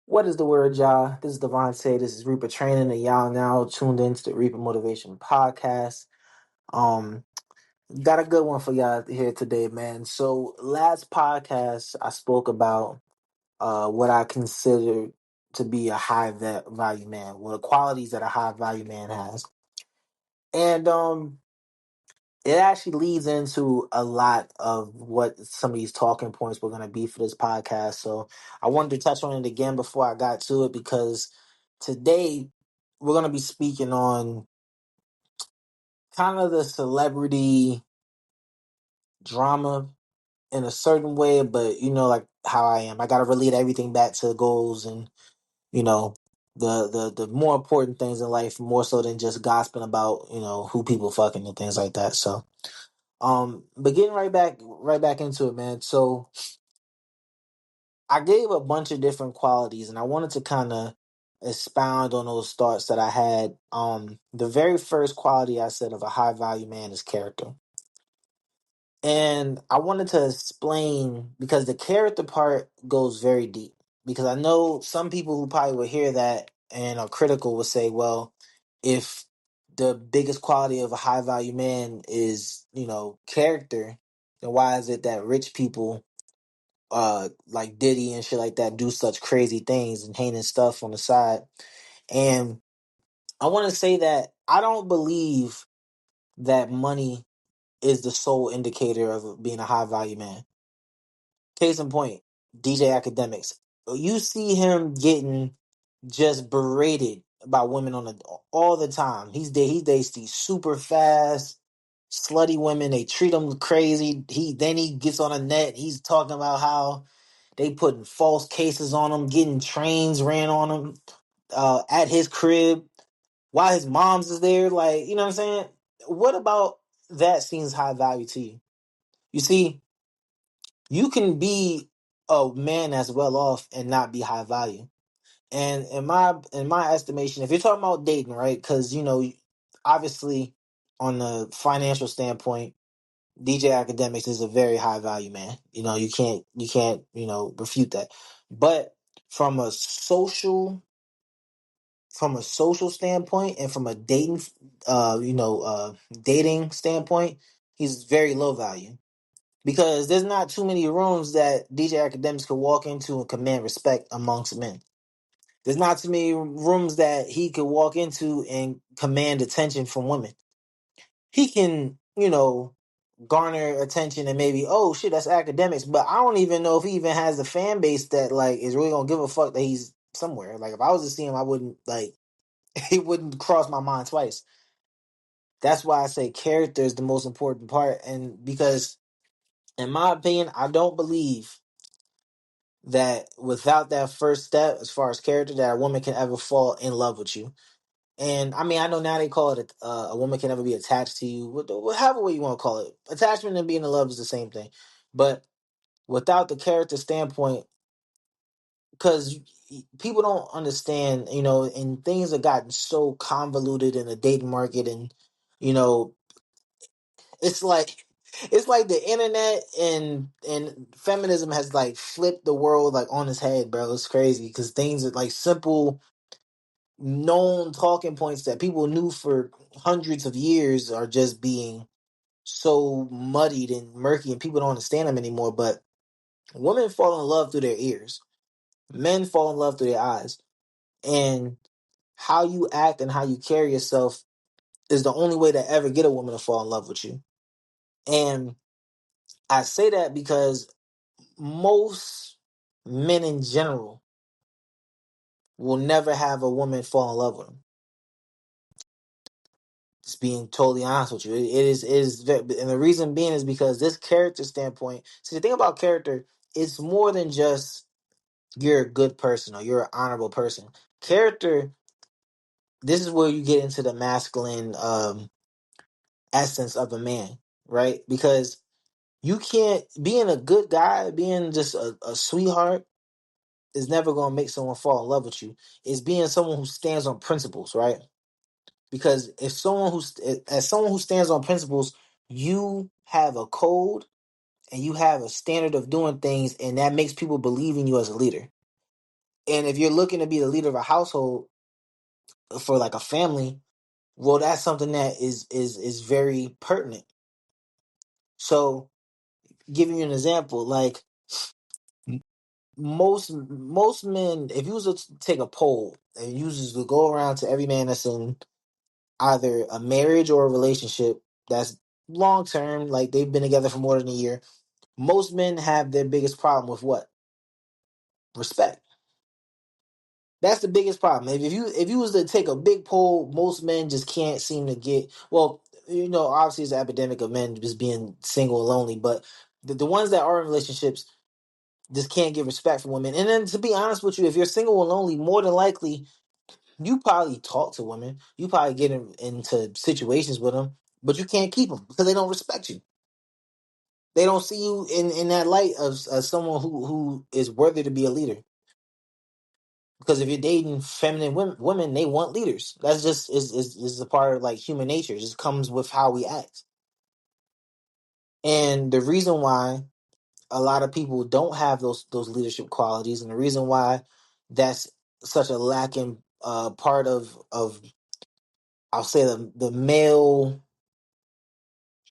What is the word, y'all? This is Devontae. This is Reaper Training, and y'all now tuned into the Reaper Motivation Podcast. Um, got a good one for y'all here today, man. So last podcast, I spoke about what I consider to be a value man, well, the qualities that a high value man has, and it actually leads into a lot of what some of these talking points were going to be for this podcast. So I wanted to touch on it again before I got to it because today we're going to be speaking on kind of the celebrity drama in a certain way, but like how I am. I got to relate everything back to goals and, you know, the more important things in life more so than just gossiping about, who people fucking and things like that. So but getting right back into it, man. So I gave a bunch of different qualities, and I wanted to kind of expound on those thoughts that I had. The very first quality I said of a high value man is character, and I wanted to explain because the character part goes very deep. Because I know some people who probably would hear that and are critical would say, "Well, if the biggest quality of a high value man is character, then why is it that rich people like Diddy and shit like that do such crazy things and heinous stuff on the side?" And I want to say that I don't believe that money is the sole indicator of being a high value man. Case in point, DJ Academics. You see him getting just berated by women on the all the time. He dates these super fast, slutty women. They treat him crazy. He gets on a net. He's talking about how they putting false cases on him, getting trains ran on him at his crib while his mom's is there. Like, you know what I'm saying? What about that seems high value to you? You see, you can be a man that's well off and not be high value. And in my estimation, if you're talking about dating, right? Because obviously, on the financial standpoint, DJ Academics is a very high value man. You can't refute that. But from a social from a social standpoint and from a dating standpoint, he's very low value because there's not too many rooms that DJ Academics could walk into and command respect amongst men. There's not too many rooms that he could walk into and command attention from women. He can, garner attention and maybe, oh shit, that's Academics, but I don't even know if he even has a fan base that like is really gonna give a fuck that he's somewhere. Like if I was to see him, I wouldn't like it wouldn't cross my mind twice. That's why I say character is the most important part, and because in my opinion, I don't believe that without that first step, as far as character, that a woman can ever fall in love with you. And I mean, I know now they call it a woman can never be attached to you, however way you want to call it. Attachment and being in love is the same thing, but without the character standpoint, because people don't understand, and things have gotten so convoluted in the dating market, and you know, it's like it's like the internet and feminism has like flipped the world like on its head, bro. It's crazy because things are like simple known talking points that people knew for hundreds of years are just being so muddied and murky and people don't understand them anymore. But women fall in love through their ears, men fall in love through their eyes, and how you act and how you carry yourself is the only way to ever get a woman to fall in love with you. And I say that because most men in general will never have a woman fall in love with them. Just being totally honest with you, it is and the reason being is because this character standpoint. See, the thing about character, it's more than just you're a good person or you're an honorable person. Character, this is where you get into the masculine essence of a man, right? Because you can't being a good guy, being just a sweetheart is never going to make someone fall in love with you. It's being someone who stands on principles, right? Because if as someone who stands on principles, you have a code and you have a standard of doing things, and that makes people believe in you as a leader. And if you're looking to be the leader of a household for like a family, well, that's something that is very pertinent. So, giving you an example, like most men, if you was to take a poll and you was to go around to every man that's in either a marriage or a relationship that's long term, like they've been together for more than a year, most men have their biggest problem with what? Respect. That's the biggest problem. If you was to take a big poll, most men just can't seem to get, well, obviously it's an epidemic of men just being single and lonely, but the ones that are in relationships just can't get respect from women. And then to be honest with you, if you're single and lonely, more than likely you probably talk to women, you probably get into situations with them, but you can't keep them because they don't respect you. They don't see you in that light of someone who is worthy to be a leader. Because if you're dating feminine women, they want leaders. That's just is a part of like human nature. It just comes with how we act. And the reason why a lot of people don't have those leadership qualities, and the reason why that's such a lacking part of I'll say the male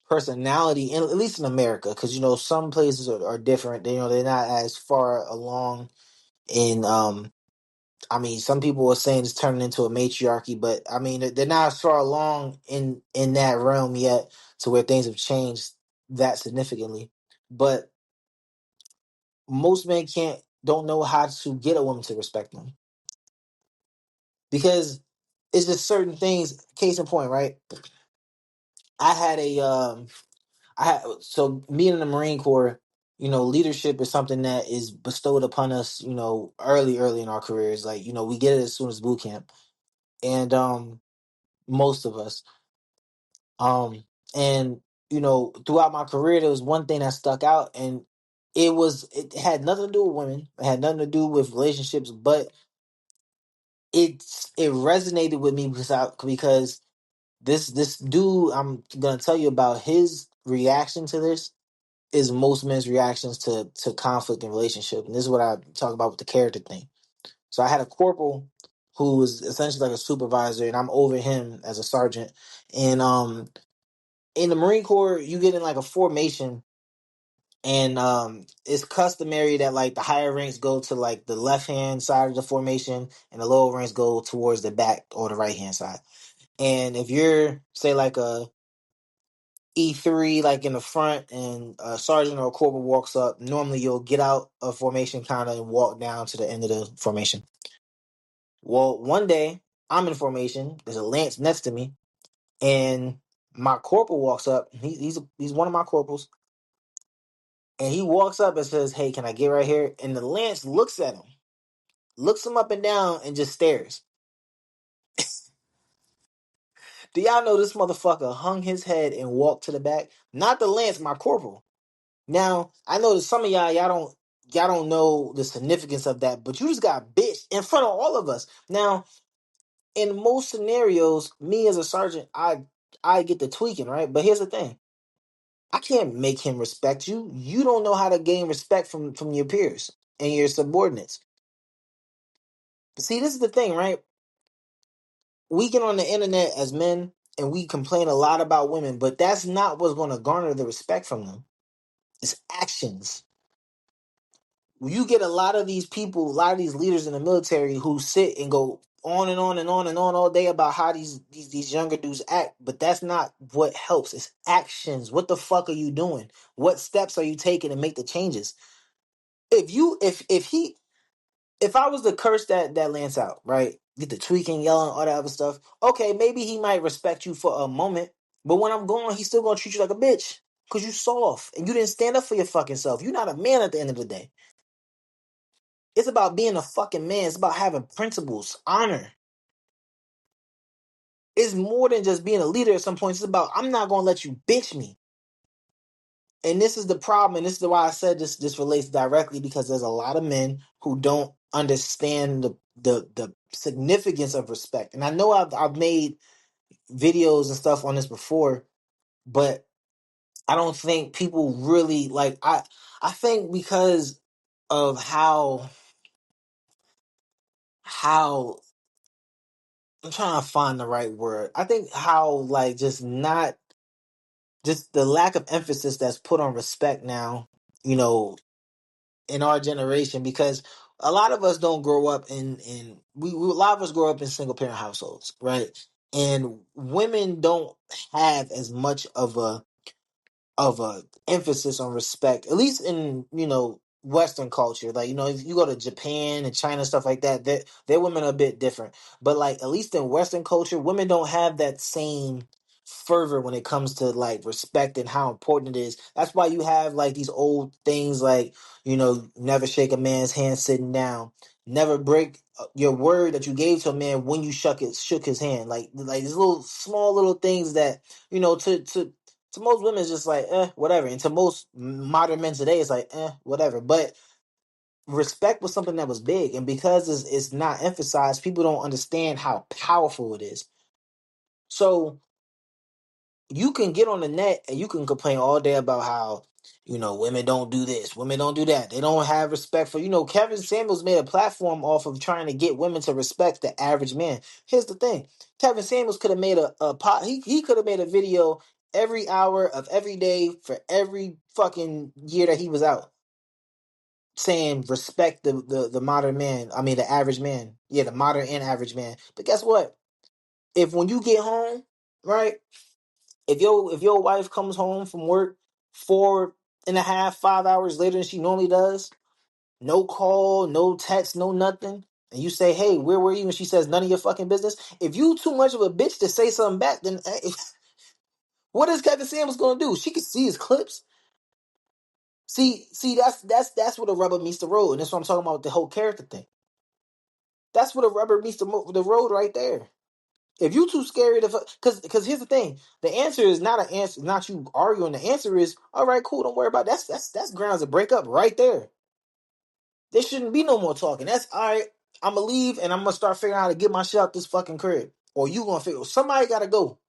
personality, in, at least in America, because some places are different. They're not as far along in I mean, some people are saying it's turning into a matriarchy, but I mean, they're not as far along in that realm yet to where things have changed that significantly. But most men don't know how to get a woman to respect them because it's just certain things. Case in point, right? I had so being in the Marine Corps, leadership is something that is bestowed upon us, early in our careers. Like, we get it as soon as boot camp, and most of us. Um, and throughout my career, there was one thing that stuck out, and it had nothing to do with women. It had nothing to do with relationships, but it resonated with me because this dude I'm gonna tell you about, his reaction to this is most men's reactions to conflict in relationship, and this is what I talk about with the character thing. So I had a corporal who was essentially like a supervisor, and I'm over him as a sergeant, and in the Marine Corps, you get in like a formation, and it's customary that like the higher ranks go to like the left hand side of the formation, and the lower ranks go towards the back or the right hand side. And if you're say like a E3, like in the front, and a sergeant or a corporal walks up, normally you'll get out of formation kind of and walk down to the end of the formation. Well, one day I'm in formation. There's a lance next to me, and my corporal walks up. He's one of my corporals. And he walks up and says, "Hey, can I get right here?" And the Lance looks at him, looks him up and down, and just stares. Do y'all know this motherfucker hung his head and walked to the back? Not the Lance, my corporal. Now, I know that some of y'all don't know the significance of that, but you just got bitched in front of all of us. Now, in most scenarios, me as a sergeant, I get the tweaking, right? But here's the thing. I can't make him respect you. You don't know how to gain respect from your peers and your subordinates. See, this is the thing, right? We get on the internet as men and we complain a lot about women, but that's not what's going to garner the respect from them. It's actions. You get a lot of these people, a lot of these leaders in the military who sit and go on and on and on and on all day about how these younger dudes act, but that's not what helps. It's actions. What the fuck are you doing? What steps are you taking to make the changes? If I was to curse that Lance out, right? Get the tweaking, yelling, all that other stuff. Okay, maybe he might respect you for a moment, but when I'm gone, he's still gonna treat you like a bitch because you soft and you didn't stand up for your fucking self. You're not a man at the end of the day. It's about being a fucking man. It's about having principles, honor. It's more than just being a leader at some points. It's about I'm not gonna let you bitch me. And this is the problem, and this is why I said this relates directly because there's a lot of men who don't understand the significance of respect. And I know I've made videos and stuff on this before, but I don't think people really like I think because of how how I'm trying to find the right word. I think how like just the lack of emphasis that's put on respect now, you know, in our generation, because a lot of us don't grow up in we a lot of us grow up in single parent households, right? And women don't have as much of a emphasis on respect, at least in Western culture. Like if you go to Japan and China, stuff like that, their women are a bit different. But like at least in Western culture, women don't have that same fervor when it comes to like respect and how important it is. That's why you have like these old things like never shake a man's hand sitting down, never break your word that you gave to a man when you shook his hand. Like these little small little things that to most women, it's just like, whatever. And to most modern men today, it's like, whatever. But respect was something that was big. And because it's not emphasized, people don't understand how powerful it is. So you can get on the net and you can complain all day about how, women don't do this, women don't do that. They don't have respect for, Kevin Samuels made a platform off of trying to get women to respect the average man. Here's the thing. Kevin Samuels could have made he could have made a video every hour of every day for every fucking year that he was out saying respect the modern man. I mean, the average man. Yeah, the modern and average man. But guess what? If when you get home, right? If your wife comes home from work 4.5, 5 hours later than she normally does, no call, no text, no nothing, and you say, "Hey, where were you?" and she says, "None of your fucking business." If you too much of a bitch to say something back, then what is Kevin Samuels gonna do? She can see his clips. See, that's what a rubber meets the road, and that's what I'm talking about with the whole character thing. That's what a rubber meets the road right there. If you too scary to, because here's the thing, the answer is not an answer, not you arguing. The answer is, all right, cool, don't worry about it. That's grounds to break up right there. There shouldn't be no more talking. That's all right. I'm gonna leave and I'm gonna start figuring out how to get my shit out this fucking crib, or you gonna figure somebody gotta go.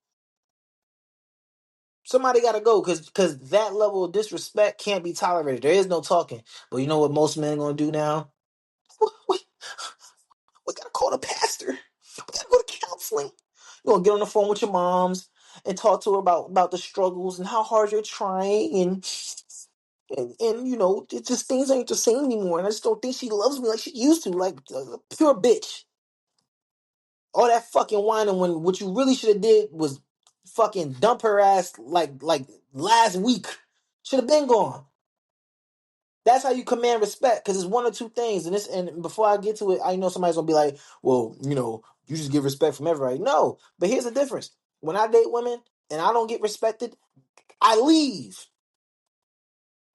Somebody gotta go because that level of disrespect can't be tolerated. There is no talking. But you know what most men are gonna do now? We, we gotta call the pastor. We gotta go to counseling. You're gonna get on the phone with your moms and talk to her about the struggles and how hard you're trying and it just things ain't the same anymore. And I just don't think she loves me like she used to, like a pure bitch. All that fucking whining when what you really should have did was fucking dump her ass like last week. Should have been gone. That's how you command respect, because it's one or two things. And before I get to it, I know somebody's gonna be like, well, you just give respect from everybody. No, but here's the difference. When I date women and I don't get respected, I leave.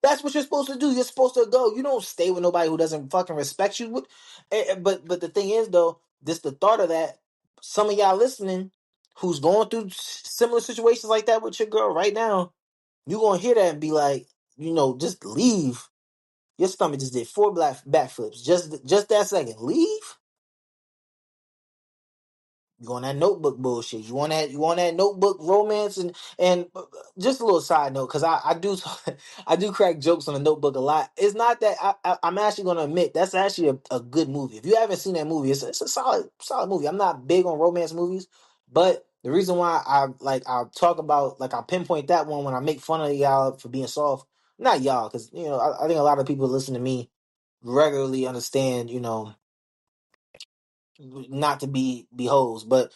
That's what you're supposed to do. You're supposed to go. You don't stay with nobody who doesn't fucking respect you. But the thing is though, this the thought of that. Some of y'all listening, who's going through similar situations like that with your girl right now, you gonna hear that and be like, just leave. Your stomach just did four backflips. Just that second. Leave. You on that notebook bullshit. You want that notebook romance and just a little side note, because I do I do crack jokes on the Notebook a lot. It's not that I'm actually going to admit that's actually a good movie. If you haven't seen that movie, it's a solid movie. I'm not big on romance movies, but the reason why I'll talk about, like, I'll pinpoint that one when I make fun of y'all for being soft. Not y'all, because I think a lot of people who listen to me regularly understand, not to be hoes, but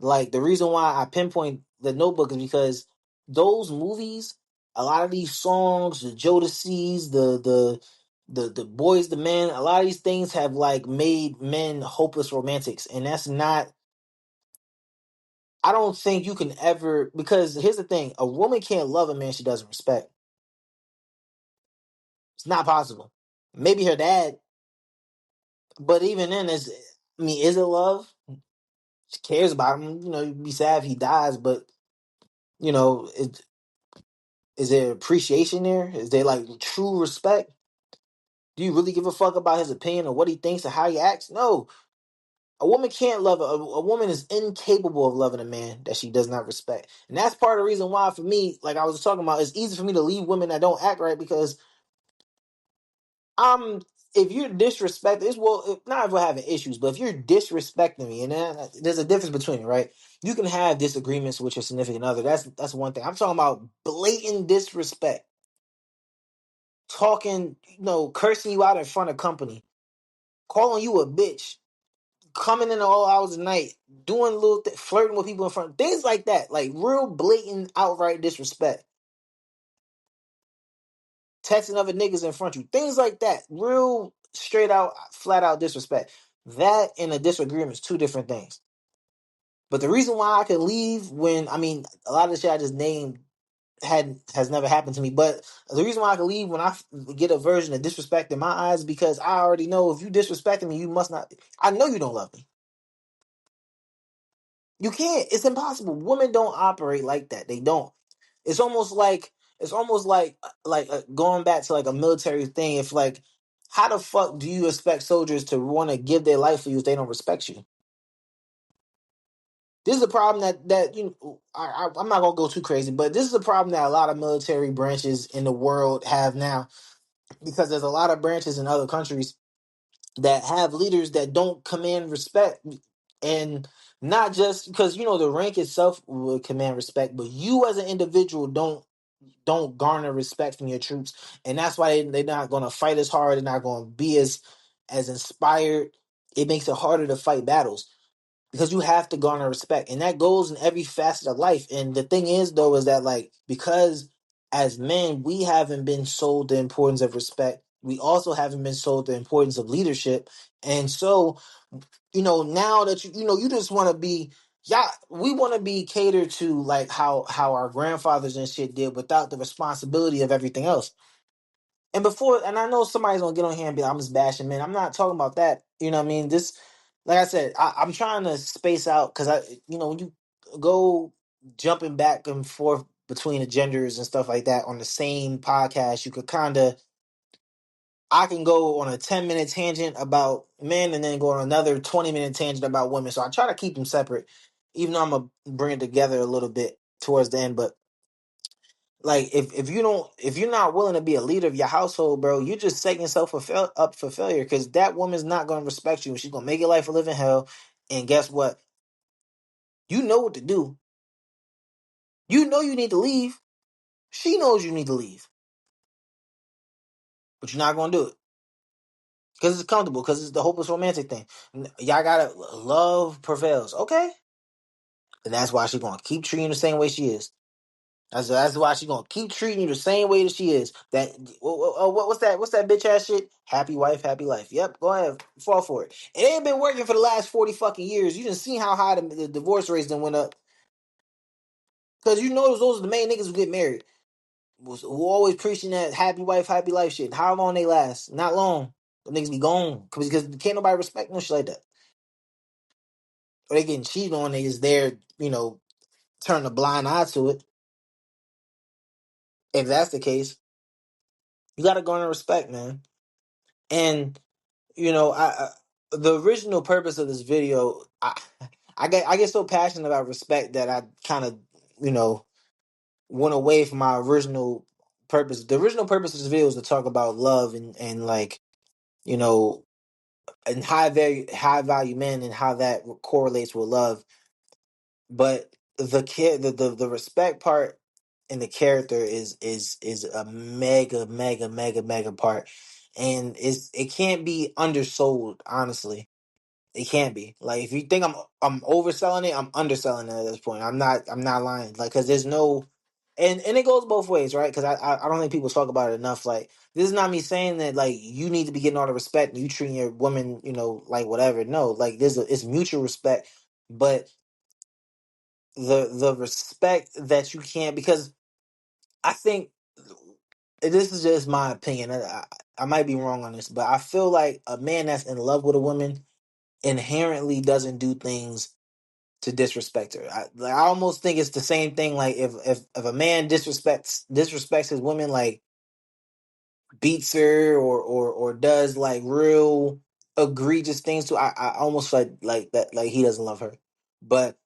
like the reason why I pinpoint the Notebook is because those movies, a lot of these songs, the Jodeci's, the Boys the Men, a lot of these things have like made men hopeless romantics, and that's not. I don't think you can ever, because here's the thing: a woman can't love a man she doesn't respect. It's not possible. Maybe her dad, but even then, is it love? She cares about him. You'd be sad if he dies, but you know, it, is there appreciation there? Is there like true respect? Do you really give a fuck about his opinion or what he thinks or how he acts? No. A woman can't love a woman is incapable of loving a man that she does not respect. And that's part of the reason why, for me, like I was talking about, it's easy for me to leave women that don't act right, because I'm if you're disrespecting, it's well, not if we're having issues, but if you're disrespecting me, and then there's a difference between it, right? You can have disagreements with your significant other. That's one thing. I'm talking about blatant disrespect, talking, cursing you out in front of company, calling you a bitch, coming in all hours of the night, doing little flirting with people in front, things like that, like real blatant, outright disrespect. Texting other niggas in front of you, things like that, real straight out, flat out disrespect. That and a disagreement is two different things. But the reason why I could leave when, a lot of the shit I just named has never happened to me. But the reason why I could leave when I get a version of disrespect in my eyes, because I already know if you disrespecting me, you must not. I know you don't love me. You can't. It's impossible. Women don't operate like that. They don't. It's almost like going back to like a military thing. If like, how the fuck do you expect soldiers to want to give their life for you if they don't respect you? This is a problem I'm not gonna go too crazy, but this is a problem that a lot of military branches in the world have now, because there's a lot of branches in other countries that have leaders that don't command respect, and not just because the rank itself will command respect, but you as an individual don't garner respect from your troops, and that's why they're not going to fight as hard. They're not going to be as inspired. It makes it harder to fight battles because you have to garner respect, and that goes in every facet of life. And the thing is, though, is that like, because as men we haven't been sold the importance of respect, we also haven't been sold the importance of leadership. And so now that you just want to be, yeah, we want to be catered to like how our grandfathers and shit did, without the responsibility of everything else. And I know somebody's gonna get on here and be like, I'm just bashing men. I'm not talking about that. You know what I mean? This, like I said, I'm trying to space out, because when you go jumping back and forth between the genders and stuff like that on the same podcast, you could kind of, I can go on a 10-minute tangent about men and then go on another 20-minute tangent about women. So I try to keep them separate, even though I'm gonna bring it together a little bit towards the end. But like, if you're not willing to be a leader of your household, bro, you're just setting yourself up for failure, because that woman's not gonna respect you, and she's gonna make your life a living hell. And guess what? You know what to do. You know you need to leave. She knows you need to leave, but you're not gonna do it because it's comfortable, because it's the hopeless romantic thing. Y'all gotta, love prevails, okay? And that's why she's gonna keep treating you the same way she is. That's why she's gonna keep treating you the same way that she is. What's that bitch ass shit? Happy wife, happy life. Yep, go ahead, fall for it. It ain't been working for the last 40 fucking years. You didn't see how high the divorce rates then went up. Because those are the main niggas who get married. Who always preaching that happy wife, happy life shit. How long they last? Not long. The niggas be gone. Because can't nobody respect no shit like that. Or they getting cheated on, they just there, turn a blind eye to it. If that's the case, you gotta go and respect, man. And I the original purpose of this video, I get so passionate about respect that I kind of went away from my original purpose. The original purpose of this video is to talk about love, and like, you know and high value men, and how that correlates with love. But the respect part and the character is a mega mega mega mega part, and it can't be undersold, honestly. It can't be. Like, if you think I'm overselling it, I'm underselling it at this point. I'm not lying. Like, because there's no, and it goes both ways, right? Because I don't think people talk about it enough. Like, this is not me saying that like you need to be getting all the respect and you treating your woman, like whatever. No, like, it's mutual respect, but the respect that you can't, because I think, this is just my opinion. I might be wrong on this, but I feel like a man that's in love with a woman inherently doesn't do things to disrespect her. I almost think it's the same thing. Like, if a man disrespects his woman, like beats her, or does like real egregious things to, I almost like that, like he doesn't love her. But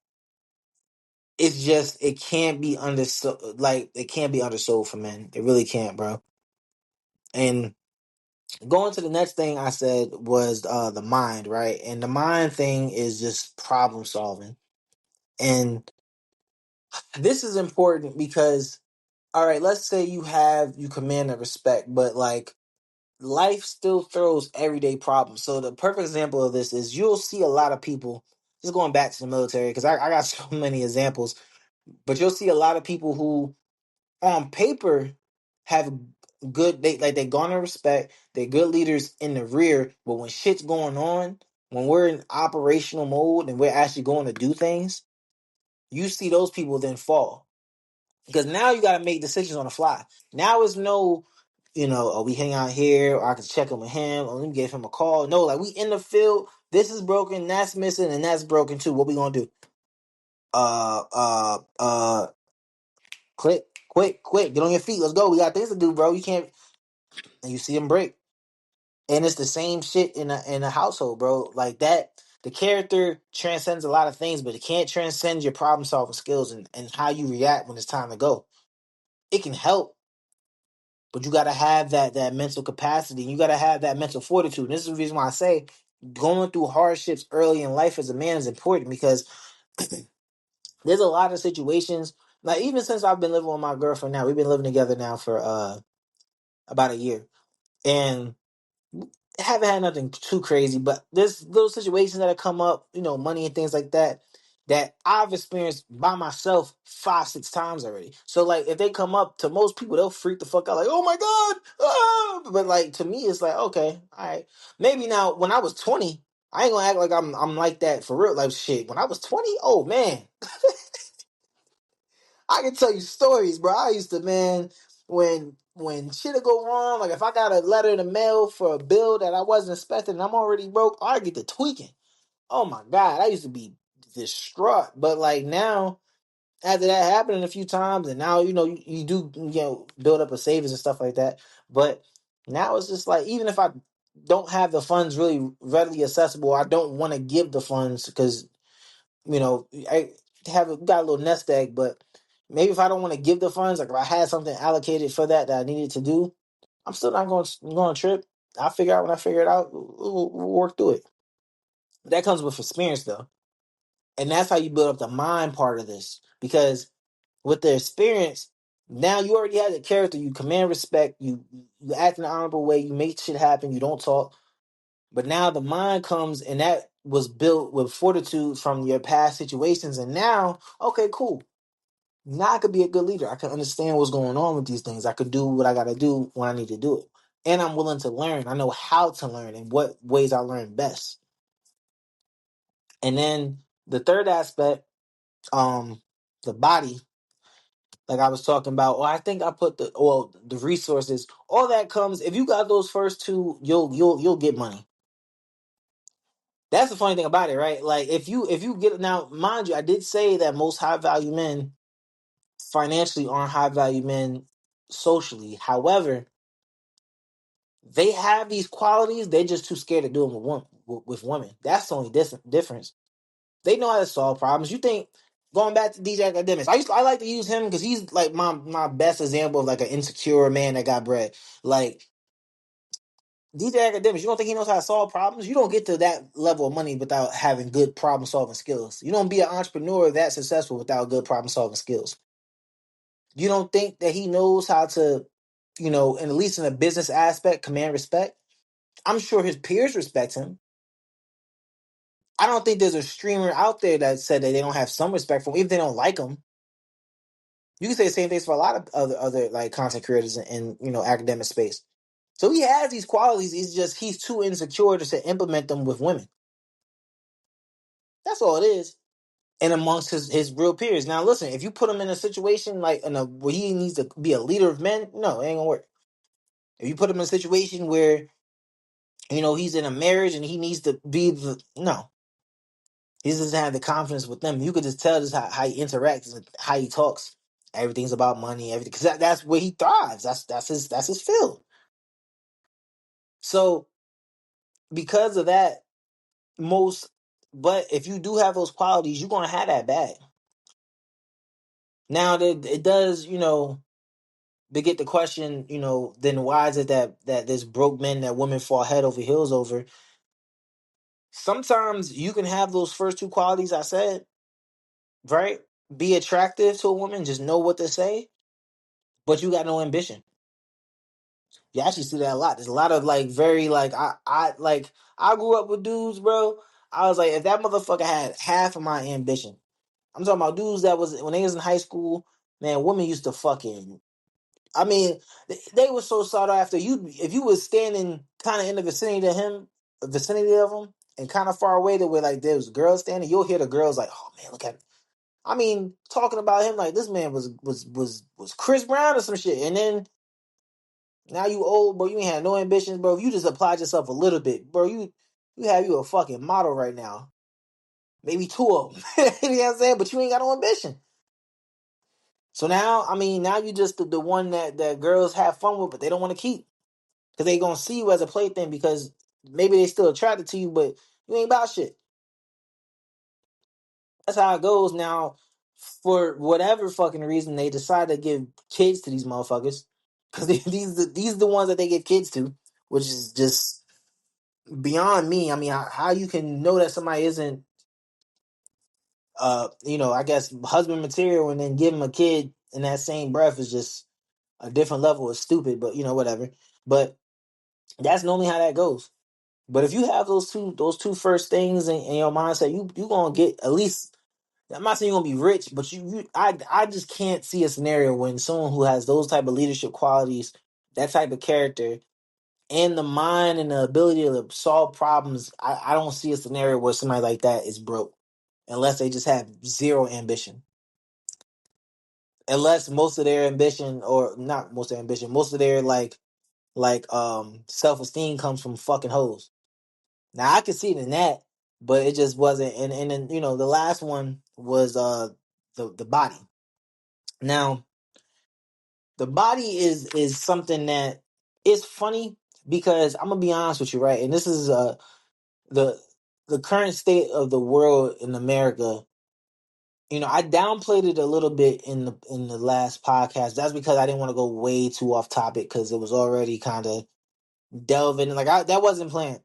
it's just, it can't be undersold. Like, it can't be undersold for men. It really can't, bro. And Going to the next thing I said was the mind, right? And the mind thing is just problem solving. And this is important because, all right, let's say you command the respect, but like life still throws everyday problems. So the perfect example of this is you'll see a lot of people, just going back to the military, because I got so many examples, but you'll see a lot of people who on paper have good, they garner respect, they're good leaders in the rear, but when shit's going on, when we're in operational mode and we're actually going to do things, you see those people then fall. Because now you got to make decisions on the fly. Now it's no, are we hang out here, or I can check in with him, or let me give him a call. No, like we in the field, this is broken, that's missing, and that's broken too. What we gonna do? Uh, uh, uh, Click, quick, get on your feet, let's go. We got things to do, bro. You can't, and you see him break. And it's the same shit in a household, bro. Like that, the character transcends a lot of things, but it can't transcend your problem solving skills and how you react when it's time to go. It can help, but you got to have that mental capacity. You got to have that mental fortitude. And this is the reason why I say going through hardships early in life as a man is important because there's a lot of situations. Like even since I've been living with my girlfriend now, we've been living together now for about a year, and haven't had nothing too crazy. But there's little situations that have come up, money and things like that. That I've experienced by myself 5, 6 times already. So like if they come up to most people, they'll freak the fuck out like, oh my God. Ah! But like to me it's like, okay, all right. Maybe now when I was 20, I ain't gonna act like I'm like that for real. Like shit. When I was 20, oh man, I can tell you stories, bro. I used to, man, when shit'll go wrong, like if I got a letter in the mail for a bill that I wasn't expecting and I'm already broke, I get to tweaking. Oh my God, I used to be distraught. But like now, after that happening a few times, and now you do build up a savings and stuff like that. But now it's just like even if I don't have the funds really readily accessible, I don't want to give the funds because I got a little nest egg. But maybe if I don't want to give the funds, like if I had something allocated for that I needed to do, I'm still not going to go on a trip. I'll figure out when I figure it out. We'll work through it. That comes with experience though. And that's how you build up the mind part of this. Because with the experience, now you already have the character, you command respect, you act in an honorable way, you make shit happen, you don't talk. But now the mind comes and that was built with fortitude from your past situations. And now, okay, cool. Now I could be a good leader. I can understand what's going on with these things. I could do what I gotta do when I need to do it. And I'm willing to learn. I know how to learn and what ways I learn best. And then the third aspect, the body, like I was talking about, or I think I put the resources, all that comes if you got those first two, you'll get money. That's the funny thing about it, right? Like if you get now, mind you, I did say that most high value men financially aren't high value men socially. However, they have these qualities. They're just too scared to do them with women. That's the only difference. They know how to solve problems. You think going back to DJ Academics, I like to use him because he's like my best example of like an insecure man that got bred. Like DJ Academics, you don't think he knows how to solve problems? You don't get to that level of money without having good problem solving skills. You don't be an entrepreneur that successful without good problem solving skills. You don't think that he knows how to, and at least in a business aspect, command respect? I'm sure his peers respect him. I don't think there's a streamer out there that said that they don't have some respect for him, even if they don't like him. You can say the same things for a lot of other like content creators in academic space. So he has these qualities. He's too insecure to implement them with women. That's all it is. And amongst his real peers. Now listen, if you put him in a situation like where he needs to be a leader of men, no, it ain't gonna work. If you put him in a situation where he's in a marriage and he needs to be no, he doesn't have the confidence with them. You could just tell just how he interacts and how he talks. Everything's about money, everything, because that's where he thrives. That's his field. So because of that, but if you do have those qualities, you're gonna have that bag. Now that it does, beget the question, then why is it that there's broke men that women fall head over heels over? Sometimes you can have those first two qualities I said, right? Be attractive to a woman, just know what to say, but you got no ambition. You actually see that a lot. There's a lot of like very like I grew up with dudes, bro. I was like, if that motherfucker had half of my ambition, I'm talking about dudes that was when they was in high school, man, women used to fucking I mean, they were so sought after. You, if you was standing kind of in the vicinity of them, and kind of far away to where like there was girls standing, you'll hear the girls like, "Oh man, look at him." I mean, talking about him like this man was Chris Brown or some shit. And then now you old, bro. You ain't had no ambitions, bro. If you just applied yourself a little bit, bro, you have you a fucking model right now. Maybe two of them. You know what I'm saying? But you ain't got no ambition. So now, I mean, now you just the one that girls have fun with, but they don't want to keep. Because they gonna see you as a plaything because maybe they still attracted to you, but you ain't about shit. That's how it goes. Now, for whatever fucking reason, they decide to give kids to these motherfuckers because these are the ones that they give kids to, which is just beyond me. I mean, how you can know that somebody isn't, I guess husband material, and then give them a kid in that same breath is just a different level of stupid. But whatever. But that's normally how that goes. But if you have those two first things in your mindset, you gonna get at least. I'm not saying you're gonna be rich, but I just can't see a scenario when someone who has those type of leadership qualities, that type of character, and the mind and the ability to solve problems. I don't see a scenario where somebody like that is broke, unless they just have zero ambition. Unless most of their ambition, or not most of their ambition, most of their self esteem comes from fucking hoes. Now I could see it in that, but it just wasn't. And then the last one was the body. Now the body is something that is funny because I'm gonna be honest with you, right? And this is the the current state of the world in America. I downplayed it a little bit in the last podcast. That's because I didn't want to go way too off topic because it was already kind of delving that wasn't planned,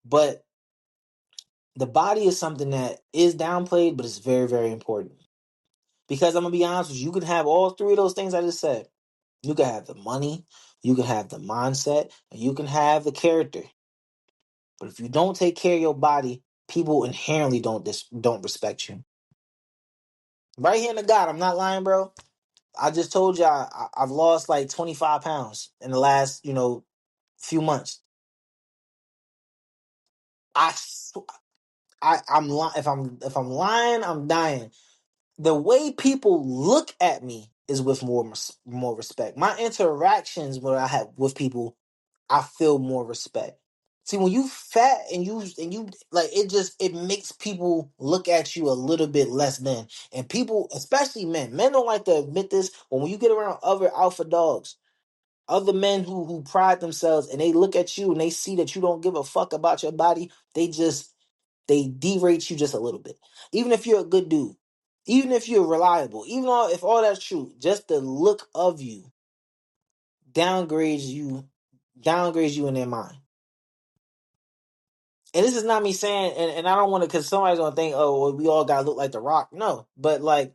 but the body is something that is downplayed, but it's very, very important. Because I'm gonna be honest with you, you can have all three of those things I just said. You can have the money, you can have the mindset, and you can have the character. But if you don't take care of your body, people inherently don't respect you. Right here in the God, I'm not lying, bro. I just told you I've lost like 25 pounds in the last few months. I I'm if I'm lying, I'm dying. The way people look at me is with more respect. My interactions when I have with people, I feel more respect. See, when you fat and you like it makes people look at you a little bit less than. And people, especially men don't like to admit this, but when you get around other alpha dogs, other men who pride themselves, and they look at you and they see that you don't give a fuck about your body, they derate you just a little bit. Even if you're a good dude, even if you're reliable, if all that's true, just the look of you downgrades you downgrades you in their mind. And this is not me saying, and I don't want to, because somebody's gonna think, oh, well, we all gotta look like The Rock. No, but like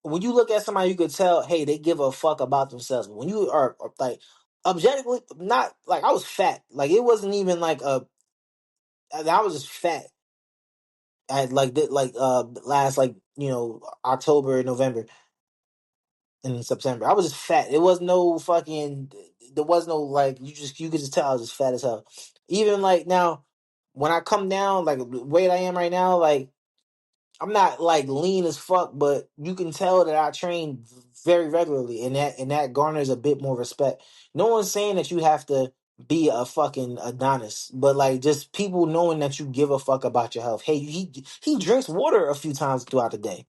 when you look at somebody, you could tell, hey, they give a fuck about themselves. When you are like objectively, not like I was fat, like it wasn't even like I was just fat. At last October, November, and September. I was just fat. It was no fucking. There was no like you could just tell I was just fat as hell. Even like now, when I come down, like the weight I am right now, like I'm not like lean as fuck, but you can tell that I train very regularly, and that garners a bit more respect. No one's saying that you have to be a fucking Adonis, but like just people knowing that you give a fuck about your health. Hey, he drinks water a few times throughout the day.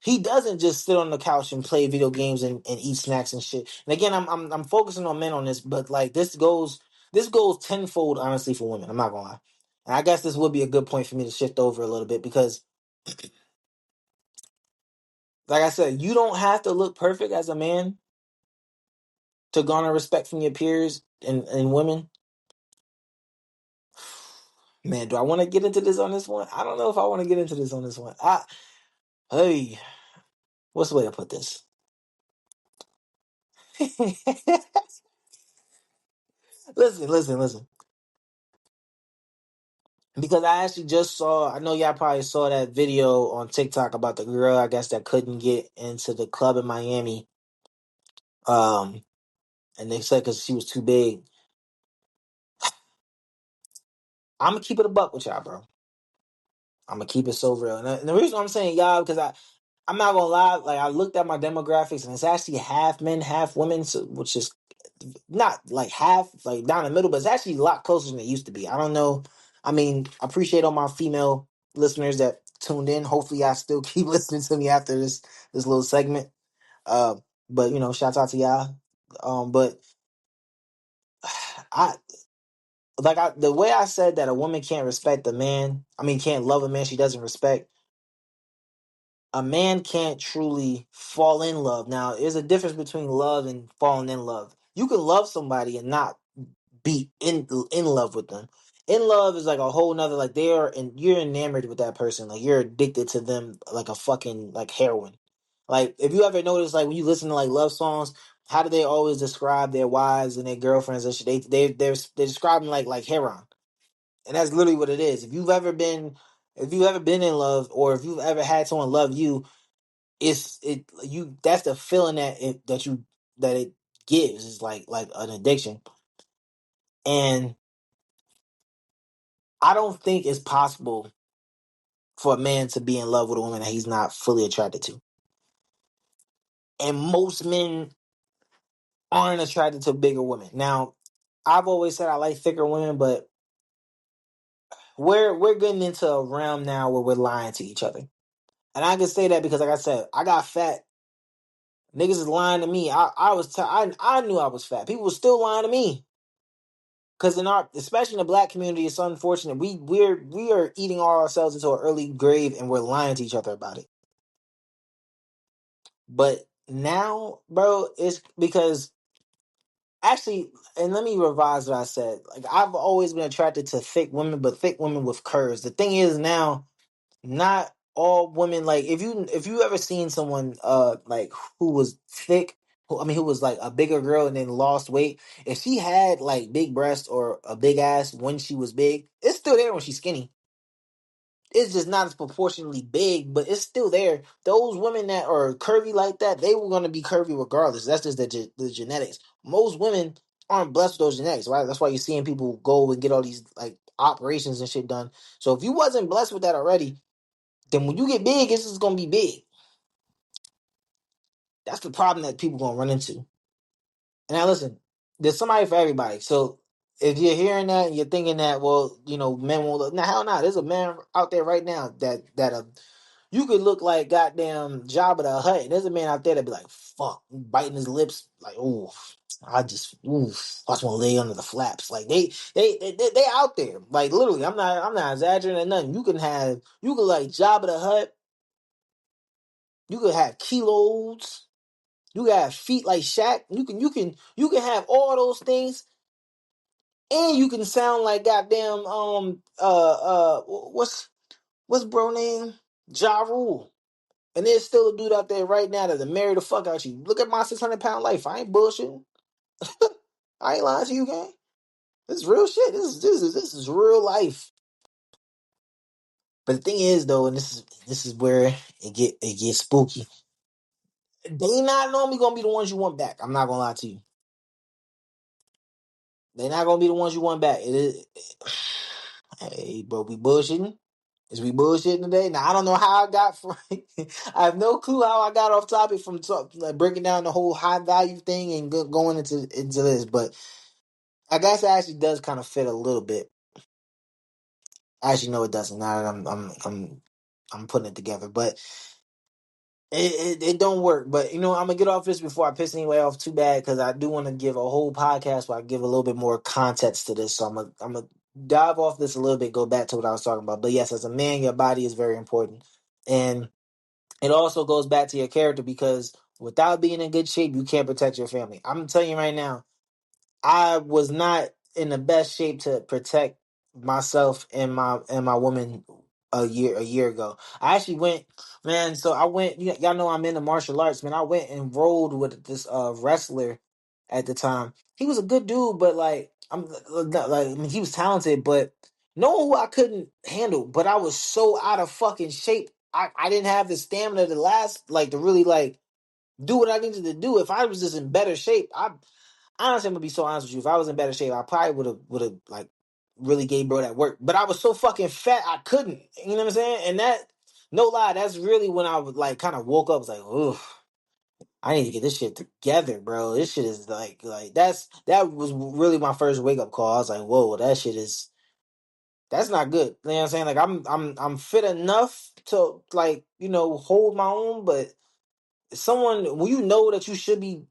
He doesn't just sit on the couch and play video games and eat snacks and shit. And again, I'm focusing on men on this, but like this goes tenfold honestly for women. I'm not gonna lie. And I guess this would be a good point for me to shift over a little bit because like I said, you don't have to look perfect as a man to garner respect from your peers and women. Man, do I want to get into this on this one? I don't know if I want to get into this on this one. Hey, what's the way to put this? Listen. Because I actually just saw, I know y'all probably saw that video on TikTok about the girl, I guess, that couldn't get into the club in Miami. And they said because she was too big. I'm gonna keep it a buck with y'all, bro. I'm gonna keep it so real. And the reason I'm saying y'all, because I'm not gonna lie, like I looked at my demographics and it's actually half men, half women, so, which is not like half, like down the middle, but it's actually a lot closer than it used to be. I don't know. I mean, I appreciate all my female listeners that tuned in. Hopefully, I still keep listening to me after this little segment. Uh, but you know, shouts out to y'all. But I the way I said that a woman can't respect a man. I mean, can't love a man she doesn't respect. A man can't truly fall in love. Now, there's a difference between love and falling in love. You can love somebody and not be in love with them. In love is like a whole nother, like they are, and you're enamored with that person. Like you're addicted to them like a fucking like heroin. Like if you ever notice, like when you listen to like love songs, how do they always describe their wives and their girlfriends and shit? They describe them like heroin, and that's literally what it is. If you've ever been in love, or if you've ever had someone love you, that's the feeling that it gives. Is like an addiction. And I don't think it's possible for a man to be in love with a woman that he's not fully attracted to. And most men aren't attracted to bigger women. Now, I've always said I like thicker women, but we're getting into a realm now where we're lying to each other. And I can say that because, like I said, I got fat. Niggas is lying to me. I knew I was fat. People were still lying to me. Because especially in the black community, it's unfortunate. We are eating ourselves into an early grave, and we're lying to each other about it. But now, bro, it's because actually, and let me revise what I said. Like I've always been attracted to thick women, but thick women with curves. The thing is now, not all women like if you ever seen someone like who was thick, who was like a bigger girl and then lost weight. If she had like big breasts or a big ass when she was big, it's still there when she's skinny. It's just not as proportionally big, but it's still there. Those women that are curvy like that, they were going to be curvy regardless. That's just the genetics. Most women aren't blessed with those genetics, right? That's why you're seeing people go and get all these like operations and shit done. So if you wasn't blessed with that already, then when you get big, it's just going to be big. That's the problem that people going to run into. And now listen, there's somebody for everybody. So if you're hearing that and you're thinking that, well, you know, men won't. Now, hell no, there's a man out there right now that you could look like goddamn Jabba the Hutt. And there's a man out there that be like, fuck, biting his lips, like, ooh, I just want to lay under the flaps. Like they out there. Like literally, I'm not exaggerating or nothing. You could like Jabba the Hutt. You could have kilos. You could have feet like Shaq. You can have all those things, and you can sound like goddamn what's bro name? Ja Rule. And there's still a dude out there right now that'll marry the fuck out you. Look at my 600 pound life. I ain't bullshitting. I ain't lying to you, gang. This is real shit. This is real life. But the thing is, though, and this is where it gets spooky. They not normally gonna be the ones you want back. I'm not gonna lie to you. They're not gonna be the ones you want back. It is. Hey, bro, we bullshitting. Is we bullshitting today? Now I don't know how I got from. I have no clue how I got off topic from like breaking down the whole high value thing and going into this, but I guess it actually does kind of fit a little bit. Actually, no, it doesn't. Now that I'm putting it together, but it don't work. But you know, I'm gonna get off this before I piss anyway off too bad because I do want to give a whole podcast where I give a little bit more context to this. So I'm gonna dive off this a little bit, go back to what I was talking about. But yes, as a man, your body is very important, and it also goes back to your character because Without being in good shape, you can't protect your family. I'm telling you right now, I was not in the best shape to protect myself and my woman a year ago. I actually went, man. So I went. Y'all know I'm into martial arts, man. I went and rolled with this wrestler at the time. He was a good dude, but like I'm not, like I mean, he was talented, but no, who I couldn't handle. But I was so out of fucking shape. I didn't have the stamina to last, like to really like do what I needed to do. If I was just in better shape, I honestly, I'm gonna be so honest with you. If I was in better shape, I probably would have like really gave bro that work. But I was so fucking fat, I couldn't. You know what I'm saying? And that, no lie, that's really when I was like kind of woke up. Was like, oh, I need to get this shit together, bro. This shit is like that was really my first wake up call. I was like, whoa, that shit is that's not good. You know what I'm saying? Like I'm fit enough to like hold my own, but someone when you know that you should be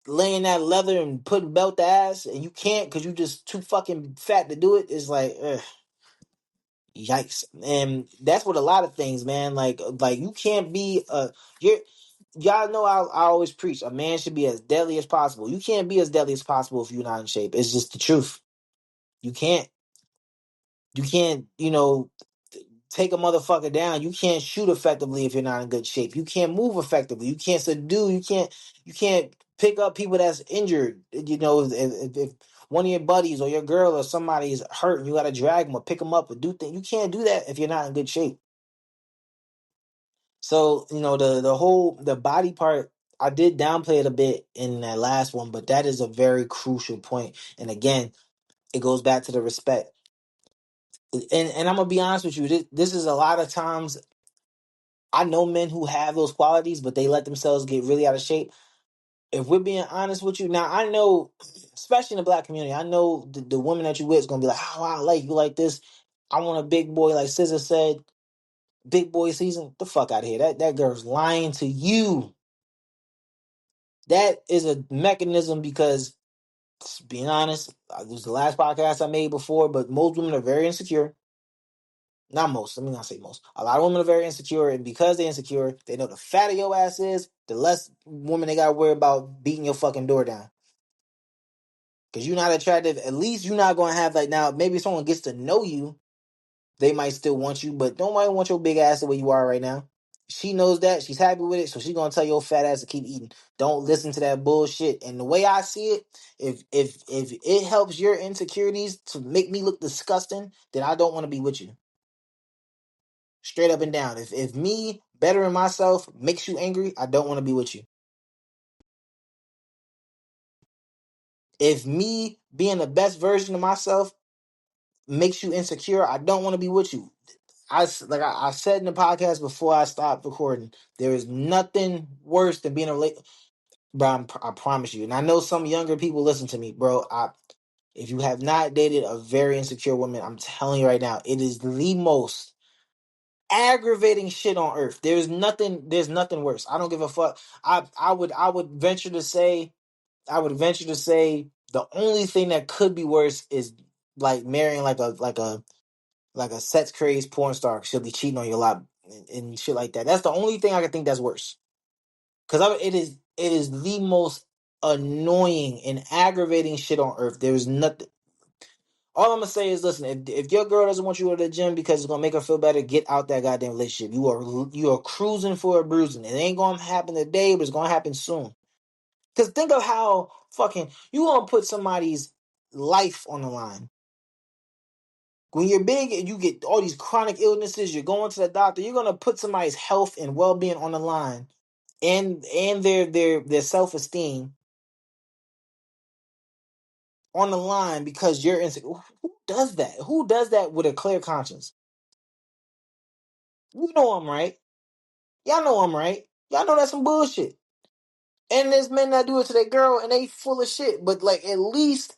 laying that leather and putting belt to ass and you can't because you just too fucking fat to do it, it's like ugh, yikes. And that's what a lot of things, man, like you can't be you're y'all know I always preach a man should be as deadly as possible. You can't be as deadly as possible if you're not in shape. It's just the truth. You can't take a motherfucker down. You can't shoot effectively if you're not in good shape. You can't move effectively. You can't subdue. You can't pick up people that's injured. If one of your buddies or your girl or somebody is hurt and you got to drag them or pick them up or do things, you can't do that if you're not in good shape. So the body part, I did downplay it a bit in that last one, but that is a very crucial point. And again, it goes back to the respect. And I'm gonna be honest with you. This is a lot of times I know men who have those qualities, but they let themselves get really out of shape. If we're being honest with you, now I know, especially in the black community, I know the women that you with is gonna be like, "Oh, I like you like this. I want a big boy," like SZA said, "Big boy season." The fuck out of here. That girl's lying to you. That is a mechanism because, being honest, this was the last podcast I made before, but most women are very insecure. Not most. Let me not say most. A lot of women are very insecure, and because they're insecure, they know the fatter your ass is, the less women they got to worry about beating your fucking door down. Because you're not attractive. At least you're not going to have like now. Maybe if someone gets to know you, they might still want you, but nobody want your big ass the way you are right now. She knows that. She's happy with it, so she's gonna tell your fat ass to keep eating. Don't listen to that bullshit. And the way I see it, if it helps your insecurities to make me look disgusting, then I don't want to be with you. Straight up and down. If me bettering myself makes you angry, I don't want to be with you. If me being the best version of myself makes you insecure, I don't want to be with you. I said in the podcast before I stopped recording, there is nothing worse than being a late. Bro, I promise you. And I know some younger people listen to me, bro. If you have not dated a very insecure woman, I'm telling you right now, it is the most aggravating shit on earth. There's nothing worse. I don't give a fuck. I would venture to say the only thing that could be worse is like marrying like a sex crazed porn star. She'll be cheating on you a lot and shit like that. That's the only thing I can think that's worse. Cause it is the most annoying and aggravating shit on earth. There's nothing. All I'm gonna say is, listen. If your girl doesn't want you to the gym because it's gonna make her feel better, get out that goddamn relationship. You are cruising for a bruising. It ain't gonna happen today, but it's gonna happen soon. Cause think of how fucking you gonna put somebody's life on the line. When you're big and you get all these chronic illnesses, you're going to the doctor. You're gonna put somebody's health and well being on the line, and their self esteem on the line because you're insecure. Who does that? Who does that with a clear conscience? You know I'm right. Y'all know I'm right. Y'all know that's some bullshit. And there's men that do it to their girl and they full of shit. But like at least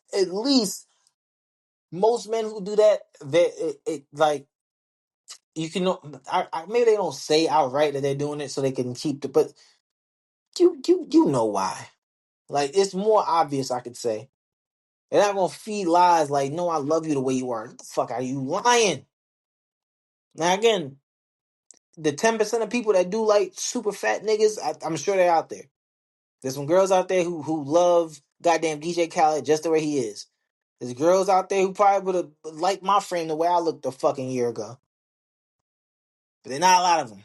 most men who do that, like you can know. Maybe they don't say outright that they're doing it so they can keep the. But you know why? Like it's more obvious. I could say they're not gonna feed lies like, "No, I love you the way you are." What the fuck are you lying? Now again, the 10% of people that do like super fat niggas, I'm sure they're out there. There's some girls out there who love goddamn DJ Khaled just the way he is. There's girls out there who probably would have liked my frame the way I looked a fucking year ago. But they're not a lot of them.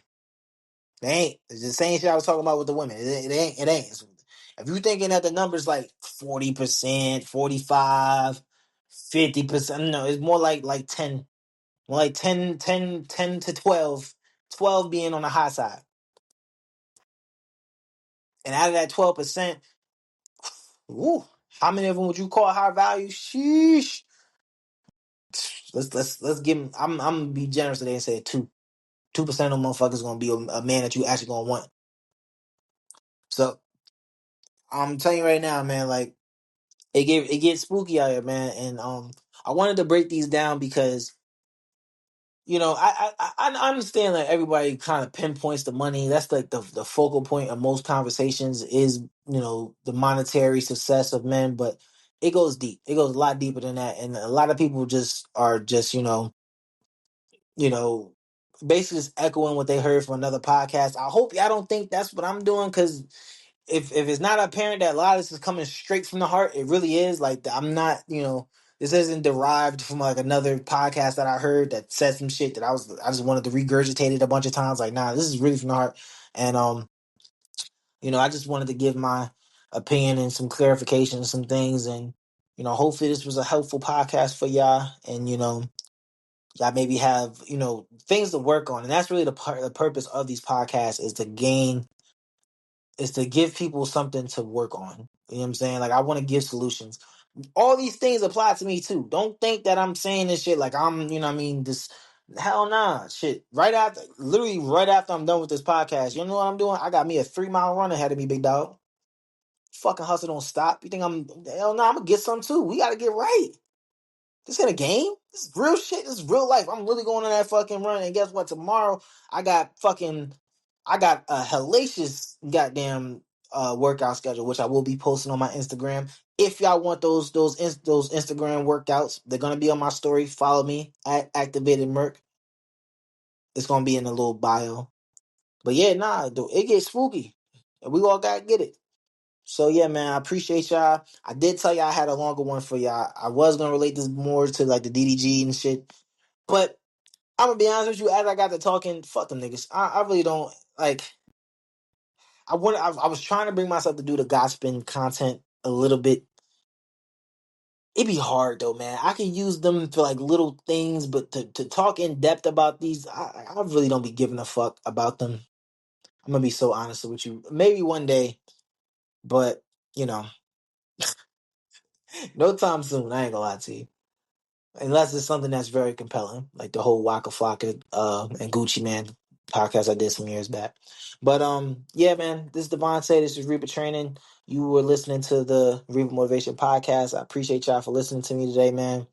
They ain't. It's the same shit I was talking about with the women. It ain't. It ain't. If you thinking that the numbers like 40%, 45, 50%, no, it's more like 10. More like 10 to 12. 12 being on the high side. And out of that 12%, ooh, how many of them would you call high value? Sheesh. Let's give them. I'm gonna be generous today and say 2. 2% of them motherfuckers gonna be a man that you actually gonna want. So I'm telling you right now, man, like it gets spooky out here, man. And I wanted to break these down because I understand that everybody kind of pinpoints the money. That's like the focal point of most conversations is the monetary success of men, but it goes deep. It goes a lot deeper than that, and a lot of people just are just you know basically just echoing what they heard from another podcast. I hope y'all don't think that's what I'm doing, because if it's not apparent that a lot of this is coming straight from the heart, it really is. Like, I'm not, this isn't derived from like another podcast that I heard that said some shit that I just wanted to regurgitate it a bunch of times. Like, nah, this is really from the heart. And I just wanted to give my opinion and some clarification and some things, and hopefully this was a helpful podcast for y'all, and y'all maybe have things to work on, and that's really the purpose of these podcasts, is to give people something to work on. You know what I'm saying? Like, I want to give solutions. All these things apply to me too. Don't think that I'm saying this shit like I'm, what I mean, this hell nah. Shit. Literally right after I'm done with this podcast, you know what I'm doing? I got me a 3-mile run ahead of me, big dog. Fucking hustle don't stop. You think hell nah, I'm gonna get some too. We gotta get right. This ain't a game. This is real shit. This is real life. I'm really going on that fucking run. And guess what? Tomorrow, I got a hellacious goddamn workout schedule, which I will be posting on my Instagram. If y'all want those Instagram workouts, they're gonna be on my story. Follow me at Activated Merc. It's gonna be in the little bio. But yeah, nah, dude, it gets spooky, and we all gotta get it. So yeah, man, I appreciate y'all. I did tell y'all I had a longer one for y'all. I was gonna relate this more to like the DDG and shit, but I'm gonna be honest with you. As I got to talking, fuck them niggas. I really don't like. I was trying to bring myself to do the gossiping content a little bit. It'd be hard though, man. I can use them for like little things, but to talk in depth about these, I really don't be giving a fuck about them. I'm gonna be so honest with you. Maybe one day, but you know, no time soon. I ain't gonna lie to you. Unless it's something that's very compelling, like the whole Waka Flocka and Gucci Man podcast I did some years back. But yeah, man, this is Devontae. This is Reaper Training. You were listening to the Reaper Motivation podcast. I appreciate y'all for listening to me today, man.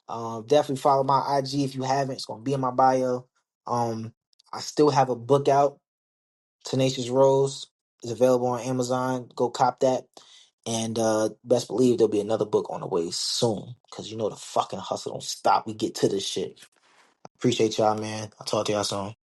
Definitely follow my IG if you haven't. It's gonna be in my bio. I still have a book out. Tenacious Rose is available on Amazon. Go cop that. And best believe there'll be another book on the way soon. Because the fucking hustle don't stop. We get to this shit. Appreciate y'all, man. I'll talk to y'all soon.